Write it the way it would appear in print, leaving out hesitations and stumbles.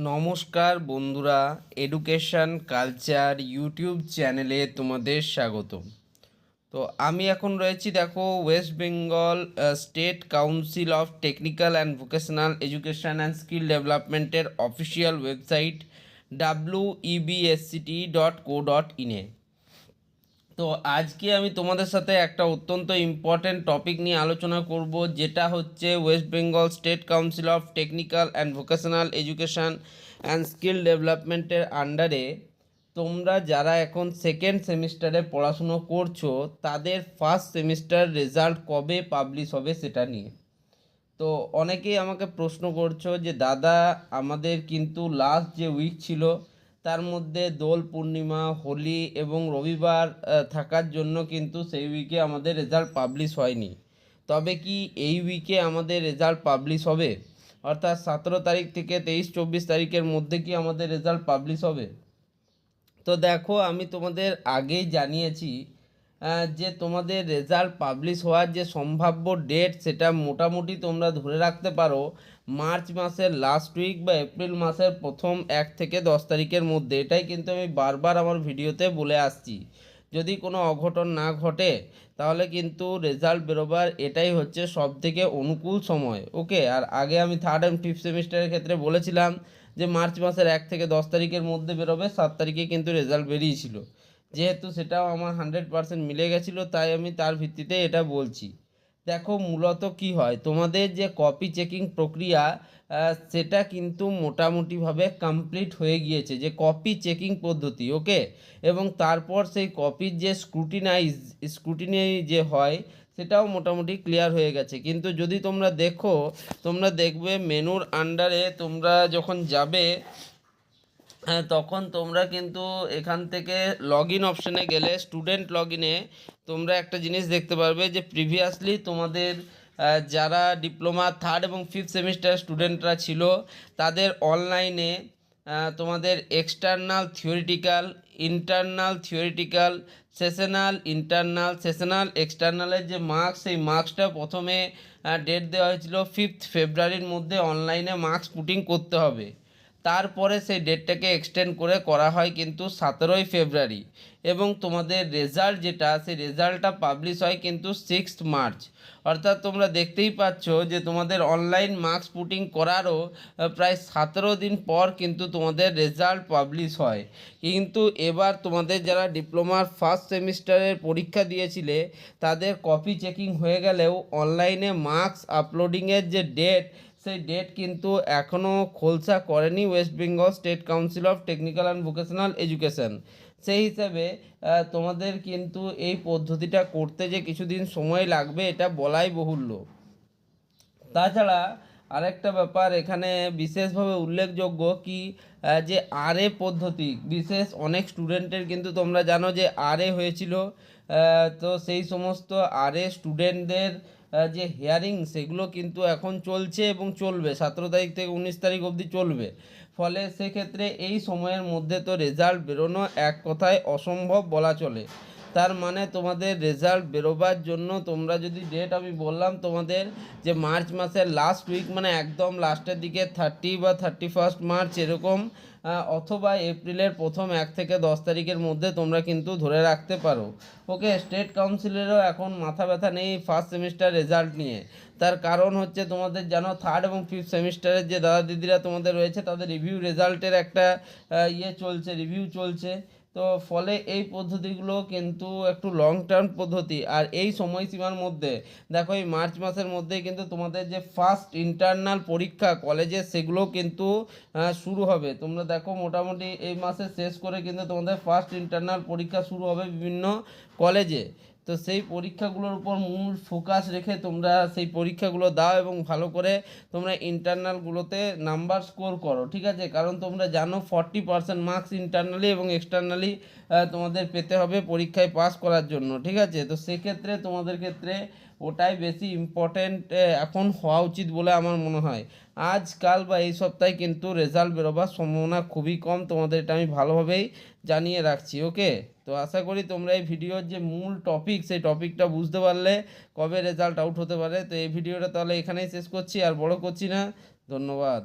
নমস্কার বন্ধুরা, education culture YouTube চ্যানেলে তোমাদের স্বাগত। তো আমি এখন রয়েছি, দেখো, West Bengal state council of technical and vocational education and skill ডেভেলপমেন্টের অফিসিয়াল ওয়েবসাইট websct.co.in-এ। তো আজকে আমি তোমাদের সাথে একটা অত্যন্ত ইম্পর্ট্যান্ট টপিক নিয়ে আলোচনা করব, যেটা হচ্ছে West Bengal state council of technical and vocational education and skill ডেভেলপমেন্টের আন্ডারে তোমরা যারা এখন সেকেন্ড সেমিস্টারে পড়াশুনো করছো তাদের ফার্স্ট সেমিস্টার রেজাল্ট কবে পাবলিশ হবে সেটা নিয়ে। তো অনেকেই আমাকে প্রশ্ন করছো যে দাদা, আমাদের কিন্তু লাস্ট যে উইক ছিল তার মধ্যে দোল পূর্ণিমা, হোলি এবং রবিবার থাকার জন্য কিন্তু সেই উইকে আমাদের রেজাল্ট পাবলিশ হয়নি। তবে কি এই উইকে আমাদের রেজাল্ট পাবলিশ হবে? অর্থাৎ 17 তারিখ থেকে 23-24 তারিখের মধ্যে কি আমাদের রেজাল্ট পাবলিশ হবে? তো দেখো, আমি তোমাদের আগেই জানিয়েছি যে তোমাদের রেজাল্ট পাবলিশ হওয়ার যে সম্ভাব্য ডেট সেটা মোটামুটি তোমরা ধরে রাখতে পারো মার্চ মাসের লাস্ট উইক বা এপ্রিল মাসের প্রথম 1 থেকে 10 তারিখের মধ্যে। এটাই কিন্তু আমি বারবার আমার ভিডিওতে বলে আসছি। যদি কোনো অঘটন না ঘটে তাহলে কিন্তু রেজাল্ট বেরোবার এটাই হচ্ছে সবথেকে অনুকূল সময়। ওকে, আর আগে আমি থার্ড অ্যান্ড ফিফথ সেমিস্টারের ক্ষেত্রে বলেছিলাম যে মার্চ মাসের 1 থেকে 10 তারিখের মধ্যে বেরোবে। 7 তারিখে কিন্তু রেজাল্ট বেরিয়েছিল। যেহেতু সেটাও আমার 100% মিলে গেছিলো, তাই আমি তার ভিত্তিতে এটা বলছি। দেখো, মূলত কি হয়, তোমাদের যে কপি চেকিং প্রক্রিয়া সেটা কিন্তু মোটামুটিভাবে কমপ্লিট হয়ে গিয়েছে, যে কপি চেকিং পদ্ধতি। ওকে, এবং তারপর সেই কপির যে স্ক্রুটিনি যে হয় সেটাও মোটামুটি ক্লিয়ার হয়ে গেছে। কিন্তু যদি তোমরা দেখো, তোমরা দেখবে মেনুর আন্ডারে তোমরা যখন যাবে তখন তোমরা কিন্তু এখান থেকে লগ ইন অপশানে গেলে স্টুডেন্ট লগ ইনে তোমরা একটা জিনিস দেখতে পারবে যে প্রিভিয়াসলি তোমাদের যারা ডিপ্লোমা থার্ড এবং ফিফথ সেমিস্টার স্টুডেন্টরা ছিল তাদের অনলাইনে তোমাদের external theoretical, internal theoretical, sessional এক্সটার্নালের যে মার্কস, সেই মার্কসটা প্রথমে ডেট দেওয়া হয়েছিল 5 ফেব্রুয়ারির মধ্যে অনলাইনে মার্কস পুটিং করতে হবে। তারপরে সেই ডেটটাকে এক্সটেন্ড করে করা হয় কিন্তু 17ই ফেব্রুয়ারি, এবং তোমাদের রেজাল্ট যেটা, সেই রেজাল্টটা পাবলিশ হয় কিন্তু 6 মার্চ। অর্থাৎ তোমরা দেখতেই পাচ্ছ যে তোমাদের অনলাইন মার্কস পুটিং করারও প্রায় 17 দিন পর কিন্তু তোমাদের রেজাল্ট পাবলিশ হয়। কিন্তু এবার তোমাদের যারা ডিপ্লোমার ফার্স্ট সেমিস্টারের পরীক্ষা দিয়েছিলে তাদের কপি চেকিং হয়ে গেলেও অনলাইনে মার্কস আপলোডিংয়ের যে ডেট, সেই ডেট কিন্তু এখনও খোলসা করেনি West Bengal state council of technical and vocational education. সেই হিসাবে তোমাদের কিন্তু এই পদ্ধতিটা করতে যে কিছুদিন সময় লাগবে এটা বলাই বাহুল্য। তাছাড়া আরেকটা ব্যাপার এখানে বিশেষভাবে উল্লেখযোগ্য কি, যে আরএ পদ্ধতি, বিশেষ অনেক স্টুডেন্টের কিন্তু তোমরা জানো যে আরএ হয়েছিল। তো সেই সমস্ত আরএ স্টুডেন্টদের যে হিয়ারিং সেগুলো কিন্তু এখন চলছে এবং চলবে 17 তারিখ থেকে 19 তারিখ অবধি চলবে। ফলে সেক্ষেত্রে এই সময়ের মধ্যে তো রেজাল্ট বেরোনো এক কথায় অসম্ভব বলা চলে। তার মানে তোমাদের রেজাল্ট বেরোবার জন্য তোমরা যদি ডেট আমি বললাম তোমাদের যে মার্চ মাসের লাস্ট উইক, মানে একদম লাস্টের দিকে 30 বা 31 মার্চ এরকম, অথবা এপ্রিলের প্রথম 1 থেকে 10 তারিখের মধ্যে তোমরা কিন্তু ধরে রাখতে পারো। ওকে, স্টেট কাউন্সিলেরও এখন মাথা ব্যথা নেই ফার্স্ট সেমিস্টার রেজাল্ট নিয়ে। তার কারণ হচ্ছে তোমাদের জানো থার্ড এবং ফিফথ সেমিস্টারের যে দাদা দিদিরা তোমাদের রয়েছে তাদের রিভিউ রেজাল্টের একটা রিভিউ চলছে। তো ফলে এই পদ্ধতিগুলো কিন্তু একটু লং টার্ম পদ্ধতি। আর এই সময়সীমার মধ্যে দেখো, এই মার্চ মাসের মধ্যেই কিন্তু তোমাদের যে ফার্স্ট ইন্টারনাল পরীক্ষা কলেজে সেগুলোও কিন্তু শুরু হবে। তোমরা দেখো মোটামুটি এই মাসে শেষ করে কিন্তু তোমাদের ফার্স্ট ইন্টারনাল পরীক্ষা শুরু হবে বিভিন্ন কলেজে। তো সেই পরীক্ষাগুলোর উপর মূল ফোকাস রেখে তোমরা সেই পরীক্ষাগুলো দাও এবং ভালো করে তোমরা ইন্টারনালগুলোতে নাম্বার স্কোর করো, ঠিক আছে? কারণ তোমরা জানো 40% মার্কস ইন্টারনালি এবং এক্সটার্নালি তোমাদের পেতে হবে পরীক্ষায় পাস করার জন্য, ঠিক আছে? তো সেক্ষেত্রে তোমাদের ক্ষেত্রে ওটাই বেশি ইম্পর্ট্যান্ট এখন হওয়া উচিত বলে আমার মনে হয়। আজকাল বা এই সপ্তাহে কিন্তু রেজাল্ট বেরোবার সম্ভাবনা খুবই কম, তোমাদের এটা আমি ভালোভাবেই জানিয়ে রাখছি। ওকে, তো আশা করি তোমরা এই ভিডিওর যে মূল টপিক সেই টপিকটা বুঝতে পারলে কবে রেজাল্ট আউট হতে পারে। তো এই ভিডিওটা তাহলে এখানেই শেষ করছি, আর বড় করছি না। ধন্যবাদ।